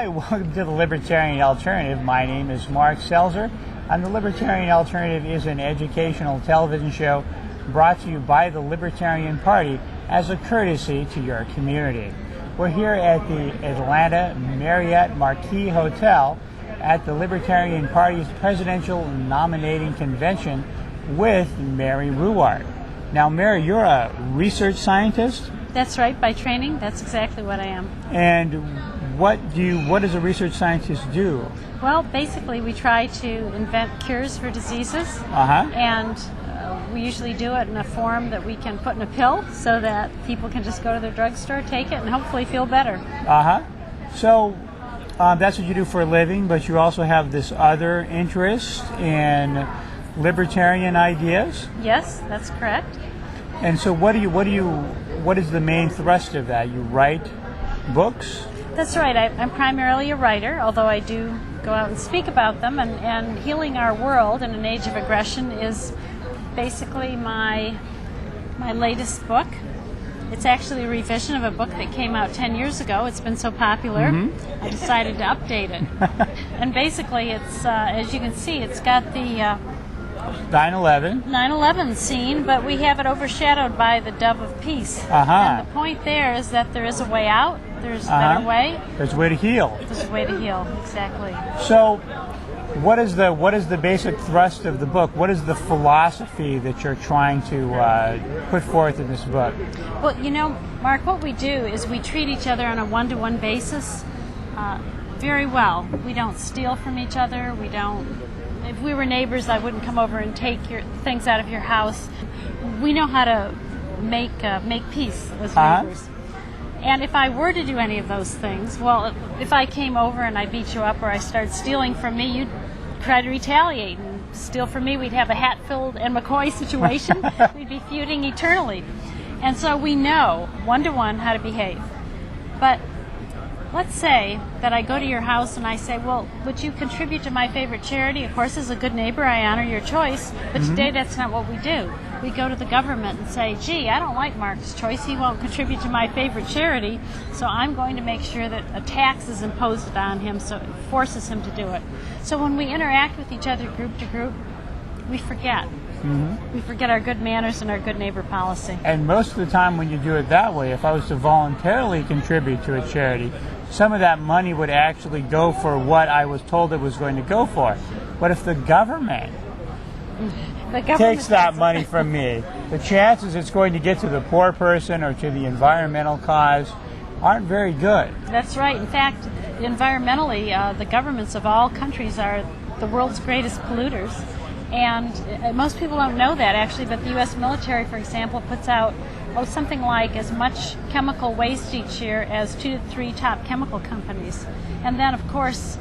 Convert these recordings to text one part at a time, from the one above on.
Hi, welcome to the Libertarian Alternative. My name is Mark Selzer, and the Libertarian Alternative is an educational television show brought to you by the Libertarian Party as a courtesy to your community. We're here at the Atlanta Marriott Marquis Hotel at the Libertarian Party's presidential nominating convention with Mary Ruwart. Now, Mary, you're a research scientist? That's right. By training, that's exactly what I am. And what does a research scientist do? Well, basically, we try to invent cures for diseases, and we usually do it in a form that we can put in a pill so that people can just go to their drugstore, take it, and hopefully feel better. So that's what you do for a living, but you also have this other interest in libertarian ideas? Yes, that's correct. And so what is the main thrust of that? You write books? That's right. I'm primarily a writer, although I do go out and speak about them. And Healing Our World in an Age of Aggression is basically my latest book. It's actually a revision of a book that came out 10 years ago. It's been so popular, I decided to update it. And basically, it's as you can see, it's got the 9/11 scene, but we have it overshadowed by the dove of peace. And the point there is that there is a way out. There's a better way. There's a way to heal. There's a way to heal, exactly. So, what is the basic thrust of the book? What is the philosophy that you're trying to put forth in this book? Well, you know, Mark, what we do is we treat each other on a one-to-one basis very well. We don't steal from each other. We don't. If we were neighbors, I wouldn't come over and take your things out of your house. We know how to make peace as neighbors. And if I were to do any of those things, well, if I came over and I beat you up or I started stealing from me, you'd try to retaliate and steal from me. We'd have a Hatfield and McCoy situation. We'd be feuding eternally. And so we know one-to-one how to behave. But let's say that I go to your house and I say, well, would you contribute to my favorite charity? Of course, as a good neighbor, I honor your choice. But today, that's not what we do. We go to the government and say, gee, I don't like Mark's choice. He won't contribute to my favorite charity. So I'm going to make sure that a tax is imposed on him so it forces him to do it. So when we interact with each other group to group, we forget. We forget our good manners and our good neighbor policy. And most of the time when you do it that way, if I was to voluntarily contribute to a charity, some of that money would actually go for what I was told it was going to go for. But if the government takes that money from me, the chances it's going to get to the poor person or to the environmental cause aren't very good. That's right. In fact, environmentally, the governments of all countries are the world's greatest polluters. And most people don't know that, actually, but the U.S. military, for example, puts out something like as much chemical waste each year as 2 to 3 top chemical companies. And then, of course,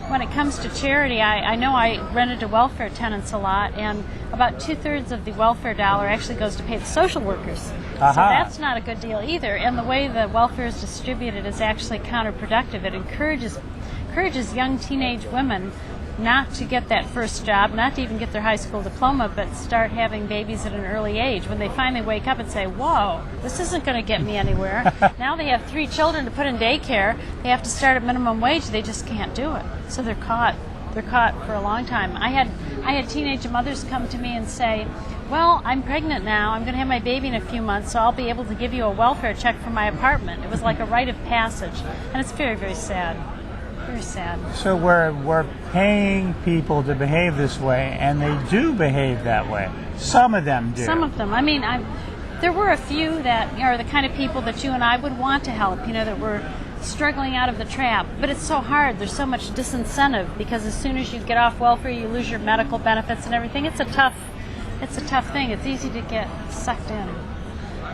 when it comes to charity, I know I rented to welfare tenants a lot, and about 2/3 of the welfare dollar actually goes to pay the social workers. So that's not a good deal either. And the way the welfare is distributed is actually counterproductive. It encourages young teenage women not to get that first job, not to even get their high school diploma, but start having babies at an early age. When they finally wake up and say, whoa, this isn't going to get me anywhere. Now they have 3 children to put in daycare. They have to start at minimum wage. They just can't do it. So they're caught. They're caught for a long time. I had teenage mothers come to me and say, well, I'm pregnant now. I'm going to have my baby in a few months, so I'll be able to give you a welfare check for my apartment. It was like a rite of passage. And it's very, very sad. Very sad. So we're paying people to behave this way, and they do behave that way. Some of them do. Some of them. I mean, there were a few that are the kind of people that you and I would want to help, that were struggling out of the trap. But it's so hard. There's so much disincentive because as soon as you get off welfare, you lose your medical benefits and everything. It's a tough thing. It's easy to get sucked in.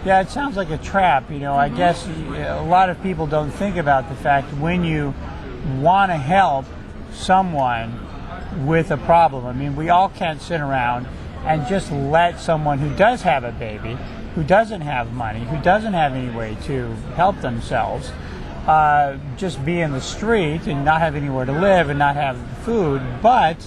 Yeah, it sounds like a trap. I guess a lot of people don't think about the fact when you want to help someone with a problem. I mean, we all can't sit around and just let someone who does have a baby, who doesn't have money, who doesn't have any way to help themselves, just be in the street and not have anywhere to live and not have food. But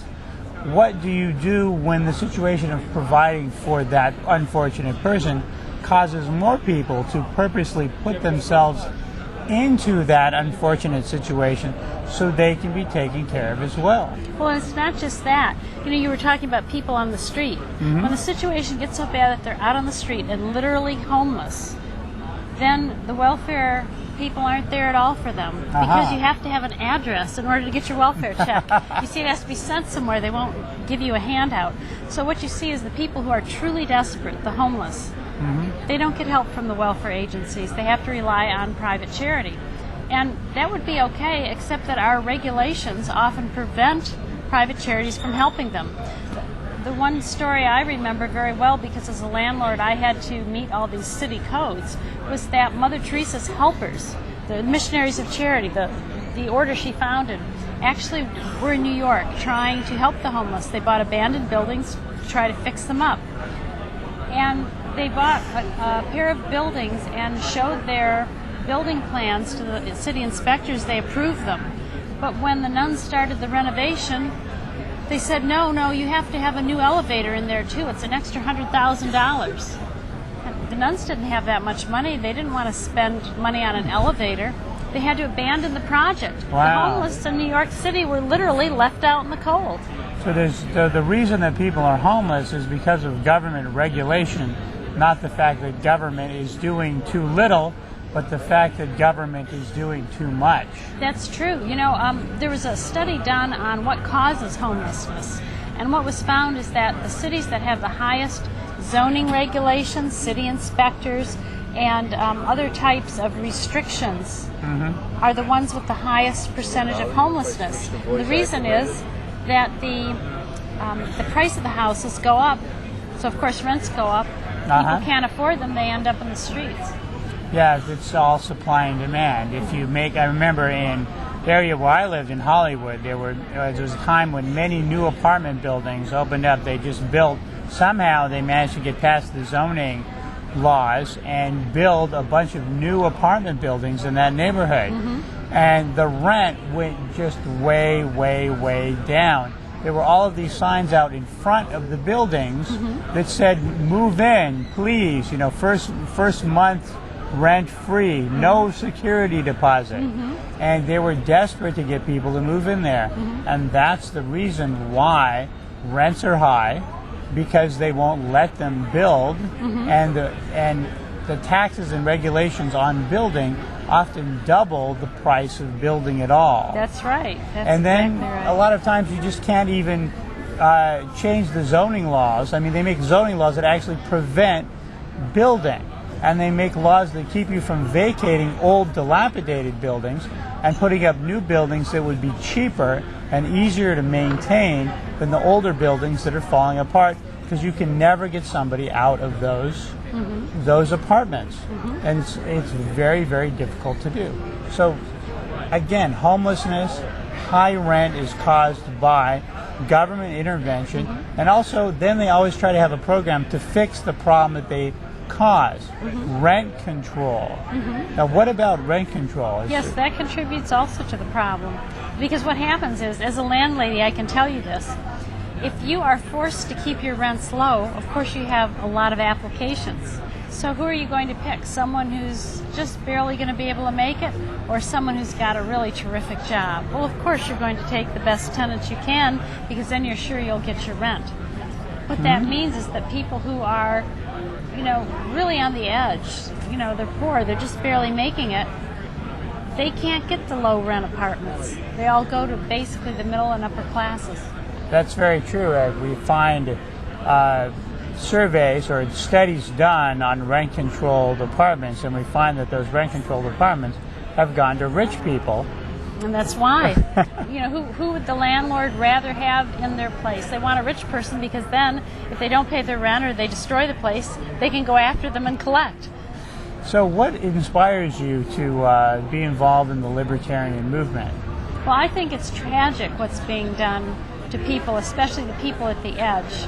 what do you do when the situation of providing for that unfortunate person causes more people to purposely put themselves into that unfortunate situation so they can be taken care of as well. Well, it's not just that. You know, you were talking about people on the street. When the situation gets so bad that they're out on the street and literally homeless, then the welfare people aren't there at all for them because you have to have an address in order to get your welfare check. You see, it has to be sent somewhere. They won't give you a handout. So what you see is the people who are truly desperate, the homeless, they don't get help from the welfare agencies. They have to rely on private charity. And that would be okay, except that our regulations often prevent private charities from helping them. The one story I remember very well, because as a landlord I had to meet all these city codes, was that Mother Teresa's helpers, the missionaries of charity, the order she founded, actually were in New York trying to help the homeless. They bought abandoned buildings to try to fix them up. And they bought a pair of buildings and showed their building plans to the city inspectors. They approved them. But when the nuns started the renovation, they said, no, you have to have a new elevator in there too. It's an extra $100,000. The nuns didn't have that much money. They didn't want to spend money on an elevator. They had to abandon the project. Wow. The homeless in New York City were literally left out in the cold. So there's the reason that people are homeless is because of government regulation, not the fact that government is doing too little, but the fact that government is doing too much. That's true. You know, there was a study done on what causes homelessness. And what was found is that the cities that have the highest zoning regulations, city inspectors, and other types of restrictions are the ones with the highest percentage of homelessness. The reason is that the price of the houses go up, so of course rents go up. People can't afford them, they end up in the streets. Yeah, it's all supply and demand. If you make, I remember in the area where I lived in Hollywood, there was a time when many new apartment buildings opened up. They just built, somehow they managed to get past the zoning laws and build a bunch of new apartment buildings in that neighborhood. And the rent went just way, way, way down. There were all of these signs out in front of the buildings that said, "Move in, please, you know, first month rent free, no security deposit." And they were desperate to get people to move in there. And that's the reason why rents are high, because they won't let them build, and the taxes and regulations on building often double the price of building at all. That's right. That's and then exactly right. a lot of times you just can't even change the zoning laws. I mean, they make zoning laws that actually prevent building, and they make laws that keep you from vacating old dilapidated buildings and putting up new buildings that would be cheaper and easier to maintain than the older buildings that are falling apart, because you can never get somebody out of those apartments. And it's very, very difficult to do. So again, homelessness, high rent is caused by government intervention, and also then they always try to have a program to fix the problem that they cause. Rent control. Now, what about rent control? Yes, that contributes also to the problem. Because what happens is, as a landlady, I can tell you this, if you are forced to keep your rents low, of course you have a lot of applications. So who are you going to pick? Someone who's just barely going to be able to make it, or someone who's got a really terrific job? Well, of course you're going to take the best tenants you can, because then you're sure you'll get your rent. What that means is that people who are, you know, really on the edge, you know, they're poor, they're just barely making it, they can't get the low rent apartments. They all go to basically the middle and upper classes. That's very true. We find surveys or studies done on rent-controlled apartments, and we find that those rent-controlled apartments have gone to rich people. And that's why. You know, who would the landlord rather have in their place? They want a rich person, because then if they don't pay their rent or they destroy the place, they can go after them and collect. So what inspires you to be involved in the libertarian movement? Well, I think it's tragic what's being done to people, especially the people at the edge.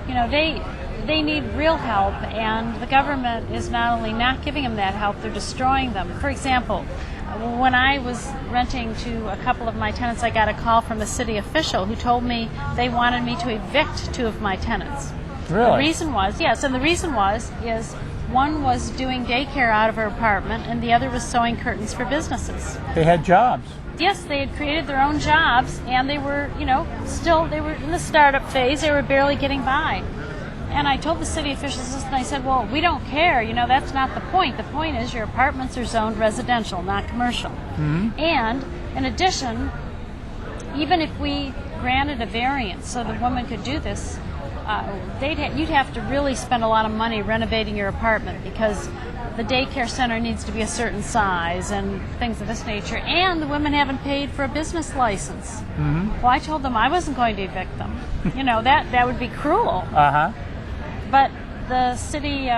You know, they need real help, and the government is not only not giving them that help, they're destroying them. For example, when I was renting to a couple of my tenants, I got a call from a city official who told me they wanted me to evict 2 of my tenants. Really? The reason was, yes, and the reason was, is One was doing daycare out of her apartment, and the other was sewing curtains for businesses. They had jobs. Yes, they had created their own jobs, and they were, they were in the startup phase. They were barely getting by. And I told the city officials this, and I said, well, we don't care. That's not the point. The point is your apartments are zoned residential, not commercial. Mm-hmm. And in addition, even if we granted a variance so the woman could do this, you'd have to really spend a lot of money renovating your apartment because the daycare center needs to be a certain size and things of this nature. And the women haven't paid for a business license. Mm-hmm. Well, I told them I wasn't going to evict them. That would be cruel. Uh-huh. But the city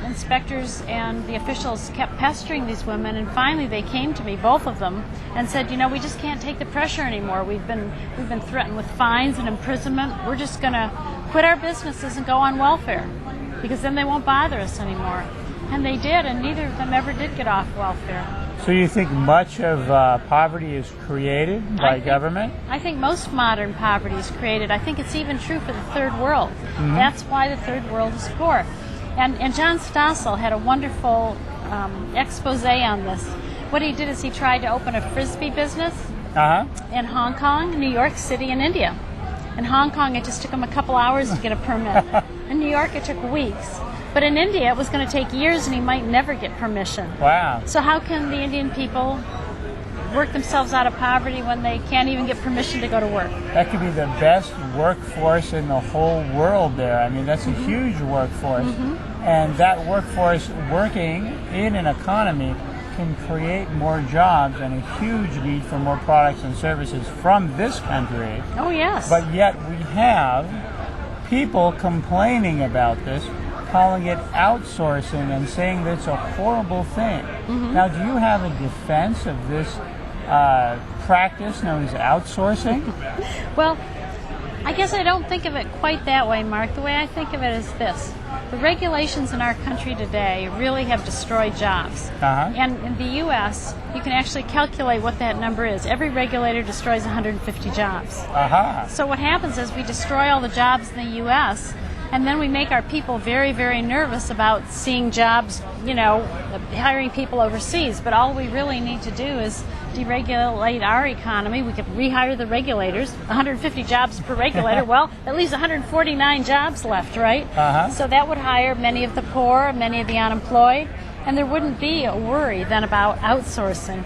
inspectors and the officials kept pestering these women, and finally they came to me, both of them, and said, we just can't take the pressure anymore. We've been threatened with fines and imprisonment. We're just going to quit our businesses and go on welfare because then they won't bother us anymore. And they did, and neither of them ever did get off welfare. So you think much of poverty is created by government? I think most modern poverty is created. I think it's even true for the third world. Mm-hmm. That's why the third world is poor. And John Stossel had a wonderful expose on this. What he did is he tried to open a Frisbee business in Hong Kong, New York City, and India. In Hong Kong, it just took him a couple hours to get a permit. In New York, it took weeks. But in India, it was going to take years, and he might never get permission. Wow. So how can the Indian people work themselves out of poverty when they can't even get permission to go to work? That could be the best workforce in the whole world there. I mean, that's a huge workforce. Mm-hmm. And that workforce working in an economy can create more jobs and a huge need for more products and services from this country. Oh, yes. But yet we have people complaining about this, calling it outsourcing and saying that it's a horrible thing. Mm-hmm. Now, do you have a defense of this practice known as outsourcing? Well, I guess I don't think of it quite that way, Mark. The way I think of it is this. The regulations in our country today really have destroyed jobs. Uh-huh. And in the U.S., you can actually calculate what that number is. Every regulator destroys 150 jobs. Uh-huh. So what happens is we destroy all the jobs in the U.S., and then we make our people very, very nervous about seeing jobs, hiring people overseas. But all we really need to do is deregulate our economy. We could rehire the regulators, 150 jobs per regulator. Well, that leaves 149 jobs left, right? Uh-huh. So that would hire many of the poor, many of the unemployed, and there wouldn't be a worry then about outsourcing.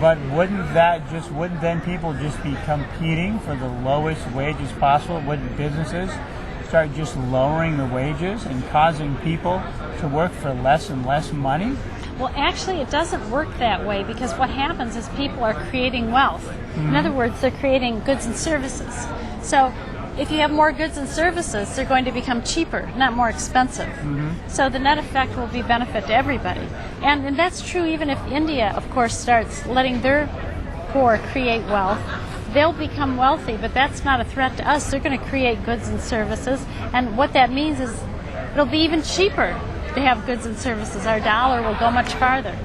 But wouldn't then people just be competing for the lowest wages possible? Wouldn't businesses start just lowering the wages and causing people to work for less and less money? Well, actually, it doesn't work that way because what happens is people are creating wealth. Mm-hmm. In other words, they're creating goods and services. So if you have more goods and services, they're going to become cheaper, not more expensive. Mm-hmm. So the net effect will be benefit to everybody. And that's true even if India, of course, starts letting their poor create wealth. They'll become wealthy, but that's not a threat to us. They're going to create goods and services, and what that means is it'll be even cheaper to have goods and services. Our dollar will go much farther.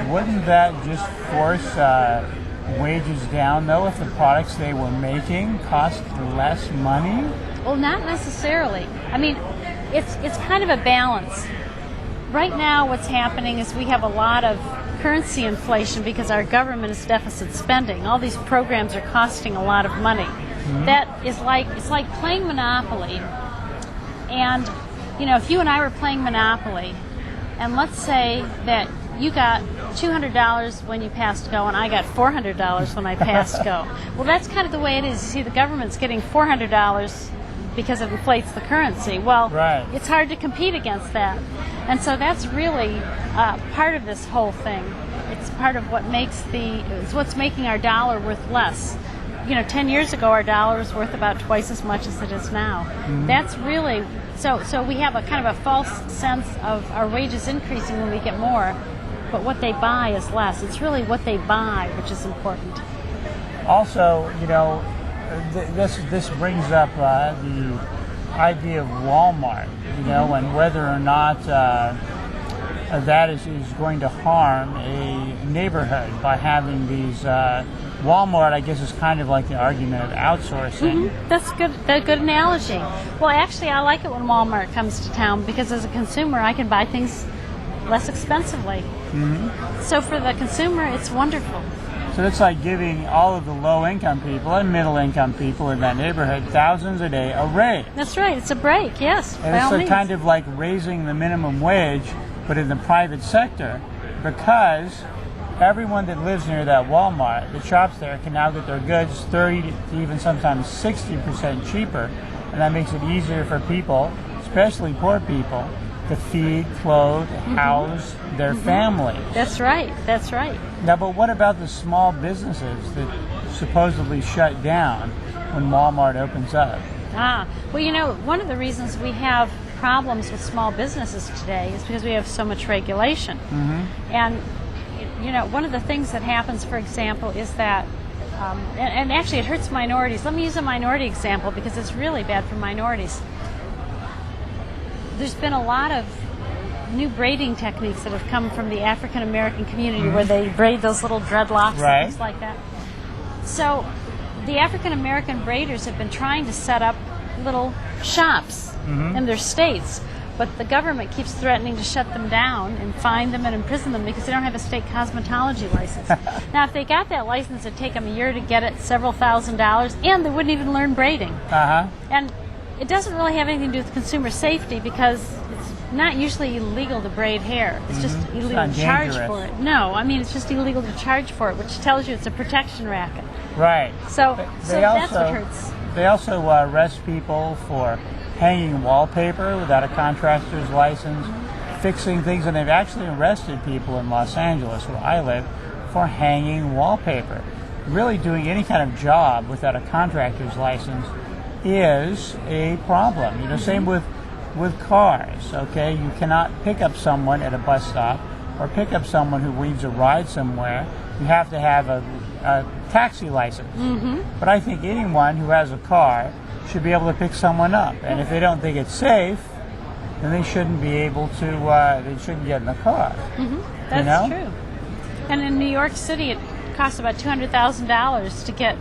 Wouldn't that just force wages down, though, if the products they were making cost less money? Well, not necessarily. I mean, it's kind of a balance. Right now, what's happening is we have a lot of currency inflation because our government is deficit spending. All these programs are costing a lot of money. Mm-hmm. That is it's like playing Monopoly. And, if you and I were playing Monopoly, and let's say that you got $200 when you passed go, and I got $400 when I passed go. Well, that's kind of the way it is. You see, the government's getting $400 because it inflates the currency. Well, right. It's hard to compete against that. And so that's really part of this whole thing. It's part of what it's what's making our dollar worth less. 10 years ago, our dollar was worth about twice as much as it is now. Mm-hmm. That's really, so we have a kind of a false sense of our wages increasing when we get more, but what they buy is less. It's really what they buy which is important. Also, this brings up the idea of Walmart, and whether or not that is going to harm a neighborhood by having these. Walmart, I guess, is kind of like the argument of outsourcing. Mm-hmm. That's good. That's a good analogy. Well, actually, I like it when Walmart comes to town because as a consumer, I can buy things less expensively. So for the consumer, it's wonderful. So it's like giving all of the low-income people and middle-income people in that neighborhood thousands a day a raise. That's right. It's a break, yes, And by all it's means. kind of like raising the minimum wage, but in the private sector, because everyone that lives near that Walmart, that shops there, can now get their goods 30 to even sometimes 60% cheaper, and that makes it easier for people, especially poor people, to feed, clothe, house their family. That's right. That's right. Now, but what about the small businesses that supposedly shut down when Walmart opens up? Well, you know, one of the reasons we have problems with small businesses today is because we have so much regulation. And, you know, one of the things that happens, for example, is that, and actually it hurts minorities. Let me use a minority example because it's really bad for minorities. There's been a lot of new braiding techniques that have come from the African American community where they braid those little dreadlocks Right. and things like that. So the African American braiders have been trying to set up little shops in their states, but the government keeps threatening to shut them down and fine them and imprison them because they don't have a state cosmetology license. Now, if they got that license, it'd take them a year to get it, several $1,000s, and they wouldn't even learn braiding. And it doesn't really have anything to do with consumer safety because it's not usually illegal to braid hair. It's just illegal to charge for it. No, I mean, it's just illegal to charge for it, which tells you it's a protection racket. Right. So They that's also- what hurts. They also arrest people for hanging wallpaper without a contractor's license, fixing things, and they've actually arrested people in Los Angeles, where I live, for hanging wallpaper. Really doing any kind of job without a contractor's license is a problem. You know, same with cars, okay? You cannot pick up someone at a bus stop or pick up someone who needs a ride somewhere. You have to have a taxi license. But I think anyone who has a car should be able to pick someone up. And if they don't think it's safe, then they shouldn't be able to, they shouldn't get in the car. That's you know? true. And in New York City, it costs about $200,000 to get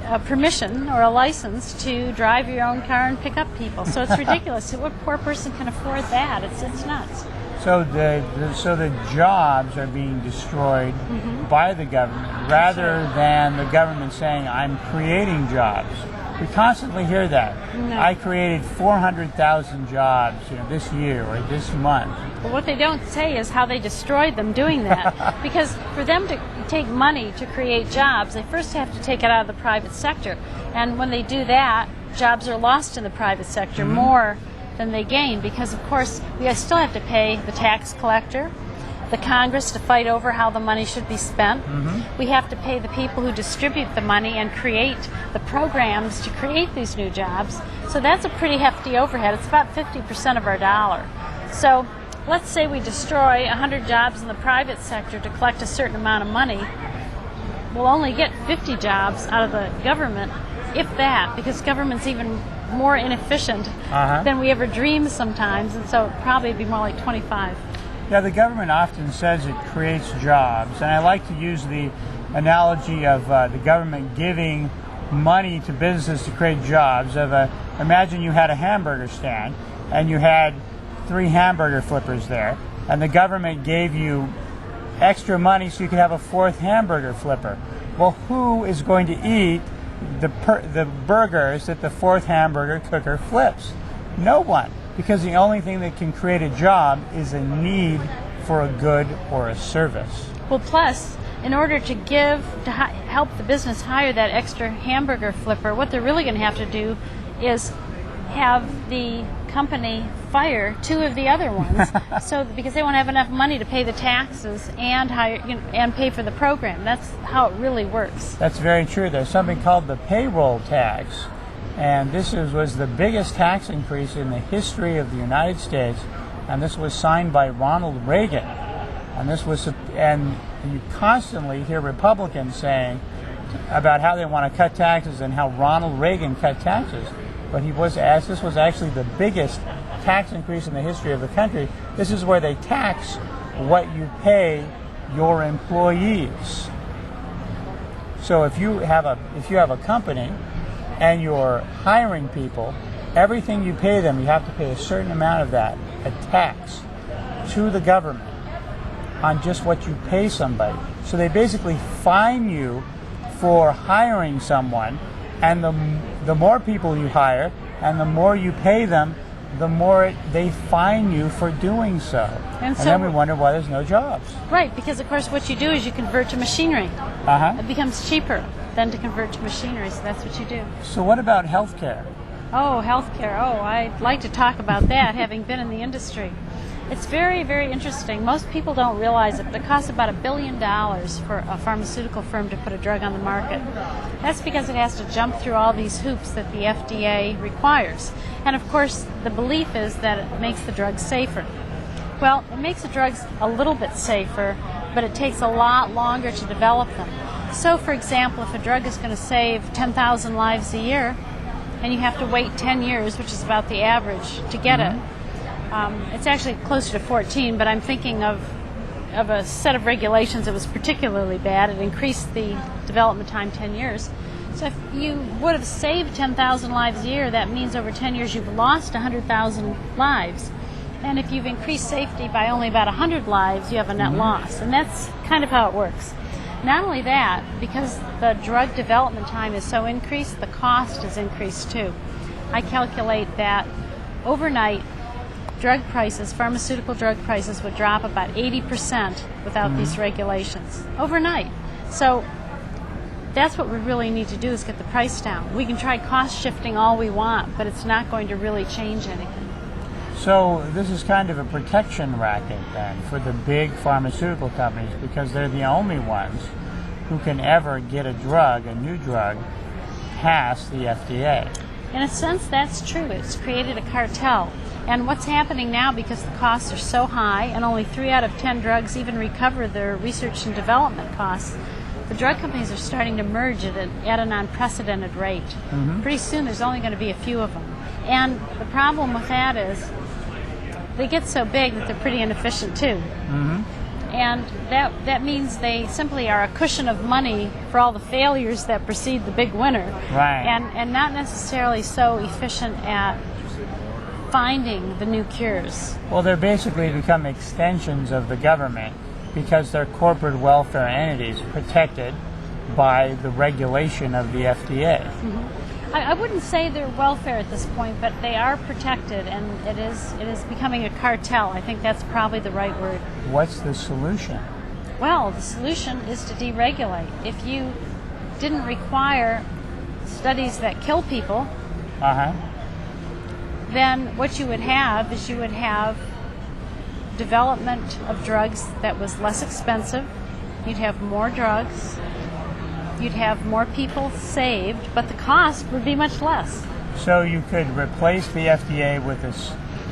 a permission or a license to drive your own car and pick up people. So it's ridiculous. What poor person can afford that? It's nuts. So the jobs are being destroyed by the government rather than the government saying, I'm creating jobs. We constantly hear that. No. I created 400,000 jobs, this year or this month. But what they don't say is how they destroyed them doing that. Because for them to take money to create jobs, they first have to take it out of the private sector. And when they do that, jobs are lost in the private sector more than they gain because, of course, we still have to pay the tax collector, the Congress to fight over how the money should be spent. We have to pay the people who distribute the money and create the programs to create these new jobs. So that's a pretty hefty overhead. It's about 50% of our dollar. So let's say we destroy 100 jobs in the private sector to collect a certain amount of money. We'll only get 50 jobs out of the government, if that, because government's even more inefficient than we ever dreamed sometimes, and so probably it'd be more like 25. Yeah, the government often says it creates jobs, and I like to use the analogy of the government giving money to businesses to create jobs. Imagine you had a hamburger stand, and you had 3 hamburger flippers there, and the government gave you extra money so you could have a 4th hamburger flipper. Well, who is going to eat the burgers that the 4th hamburger cooker flips? No one, because the only thing that can create a job is a need for a good or a service. Well, plus, in order to help the business hire that extra hamburger flipper, what they're really going to have to do is have the company fire 2 of the other ones, because they won't have enough money to pay the taxes and hire and pay for the program. That's how it really works. That's very true. There's something called the payroll tax, and this was the biggest tax increase in the history of the United States, and this was signed by Ronald Reagan. And you constantly hear Republicans saying about how they want to cut taxes and how Ronald Reagan cut taxes. But this was actually the biggest tax increase in the history of the country. This is where they tax what you pay your employees. So if you have a company and you're hiring people, everything you pay them, you have to pay a certain amount of that, a tax. to the government on just what you pay somebody. So they basically fine you for hiring someone, and the more people you hire and the more you pay them, the more they fine you for doing so. And then we wonder why there's no jobs. Right, because of course what you do is you convert to machinery. It becomes cheaper than to convert to machinery, so that's what you do. So what about healthcare? Oh, healthcare. Oh, I'd like to talk about that, having been in the industry. It's very, very interesting. Most people don't realize it, but it costs about $1 billion for a pharmaceutical firm to put a drug on the market. That's because it has to jump through all these hoops that the FDA requires. And of course, the belief is that it makes the drugs safer. Well, it makes the drugs a little bit safer, but it takes a lot longer to develop them. So, for example, if a drug is going to save 10,000 lives a year, and you have to wait 10 years, which is about the average, to get it, it's actually closer to 14, but I'm thinking of a set of regulations that was particularly bad. It increased the development time 10 years. So if you would have saved 10,000 lives a year, that means over 10 years you've lost 100,000 lives. And if you've increased safety by only about 100 lives, you have a net loss. And that's kind of how it works. Not only that, because the drug development time is so increased, the cost is increased too. I calculate that overnight, drug prices, pharmaceutical drug prices, would drop about 80% without these regulations overnight. So that's what we really need to do, is get the price down. We can try cost shifting all we want, but it's not going to really change anything. So this is kind of a protection racket then for the big pharmaceutical companies, because they're the only ones who can ever get a new drug, past the FDA. In a sense, that's true. It's created a cartel. And what's happening now, because the costs are so high and only 3 out of 10 drugs even recover their research and development costs, the drug companies are starting to merge at an unprecedented rate. Pretty soon there's only going to be a few of them. And the problem with that is they get so big that they're pretty inefficient too. And that means they simply are a cushion of money for all the failures that precede the big winner. Right. And not necessarily so efficient at finding the new cures. Well, they're basically become extensions of the government, because they're corporate welfare entities protected by the regulation of the FDA. I wouldn't say they're welfare at this point, but they are protected, and it is becoming a cartel. I think that's probably the right word. What's the solution? Well, the solution is to deregulate. If you didn't require studies that kill people, then what you would have is development of drugs that was less expensive. You'd have more drugs. You'd have more people saved, but the cost would be much less. So you could replace the FDA with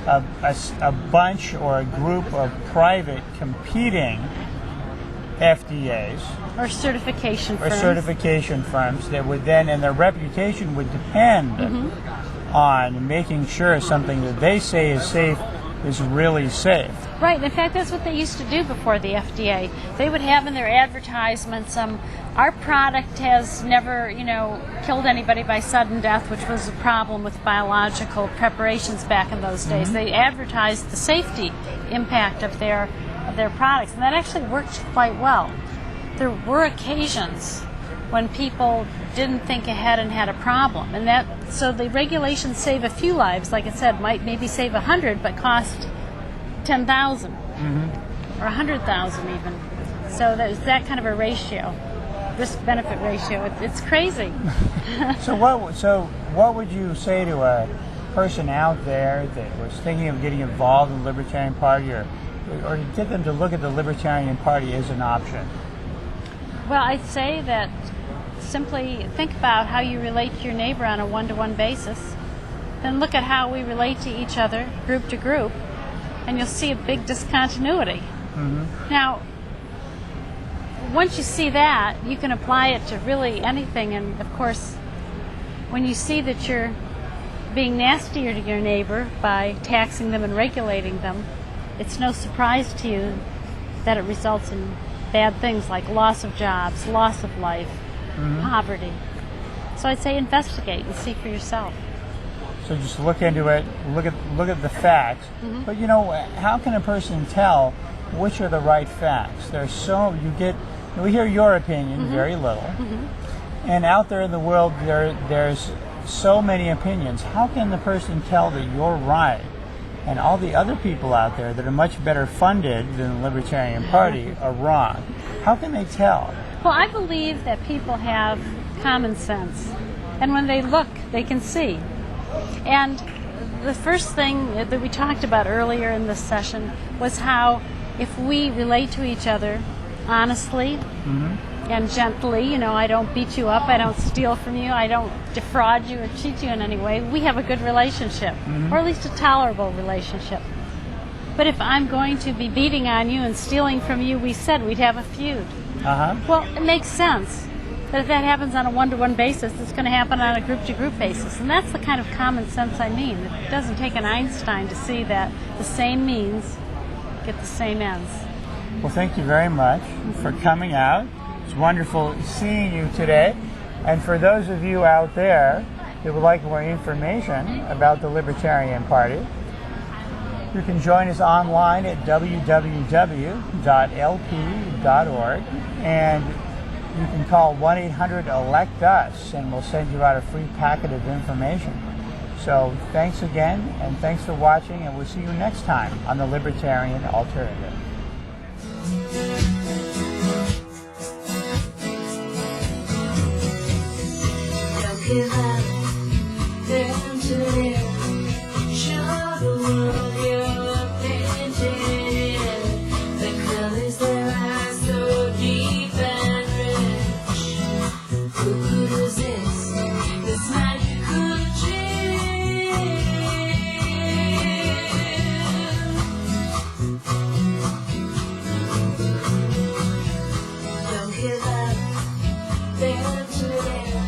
a bunch or a group of private competing FDAs. Or certification firms. Or certification firms that would then, and their reputation would depend on making sure something that they say is safe is really safe. Right. In fact, that's what they used to do before the FDA. They would have in their advertisements, our product has never, killed anybody by sudden death, which was a problem with biological preparations back in those days. They advertised the safety impact of their products, and that actually worked quite well. There were occasions when people didn't think ahead and had a problem, so the regulations save a few lives, like I said, might maybe save 100, but cost 10,000 or 100,000 even. So there's that kind of a ratio, risk-benefit ratio. It's crazy. So what would you say to a person out there that was thinking of getting involved in the Libertarian Party, or to get them to look at the Libertarian Party as an option? Well, I'd say that simply think about how you relate to your neighbor on a one-to-one basis. Then look at how we relate to each other, group to group, and you'll see a big discontinuity. Now, once you see that, you can apply it to really anything. And of course, when you see that you're being nastier to your neighbor by taxing them and regulating them, it's no surprise to you that it results in bad things like loss of jobs, loss of life, poverty. So I'd say investigate and see for yourself. So just look into it, look at the facts. But you know, how can a person tell which are the right facts? We hear your opinion very little, and out there in the world there's so many opinions. How can the person tell that you're right and all the other people out there that are much better funded than the Libertarian Party are wrong? How can they tell? Well, I believe that people have common sense, and when they look, they can see. And the first thing that we talked about earlier in this session was how if we relate to each other honestly and gently, I don't beat you up, I don't steal from you, I don't defraud you or cheat you in any way, we have a good relationship, or at least a tolerable relationship. But if I'm going to be beating on you and stealing from you, we said we'd have a feud. Well, it makes sense that if that happens on a one-to-one basis, it's going to happen on a group-to-group basis. And that's the kind of common sense I mean. It doesn't take an Einstein to see that the same means get the same ends. Well, thank you very much for coming out. It's wonderful seeing you today. And for those of you out there that would like more information about the Libertarian Party, you can join us online at www.lp.org, and you can call 1-800-ELECT-US, and we'll send you out a free packet of information. So thanks again, and thanks for watching, and we'll see you next time on the Libertarian Alternative. Don't give up, learn to live, show the world you're painted. The colors there are so deep and rich. Who could resist this magical chill? Don't give up, learn to live,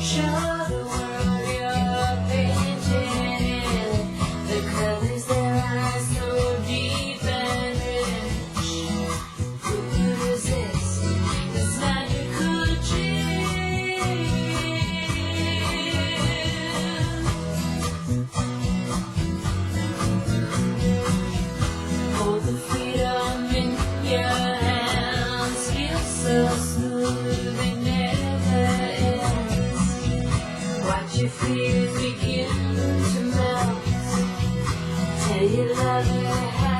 show the world you're painted. The colors there are so deep and rich. Who could resist this magical chill? Hold the freedom in your hands, feel so smooth it never ends. Watch your fears begin to melt. Tell you love your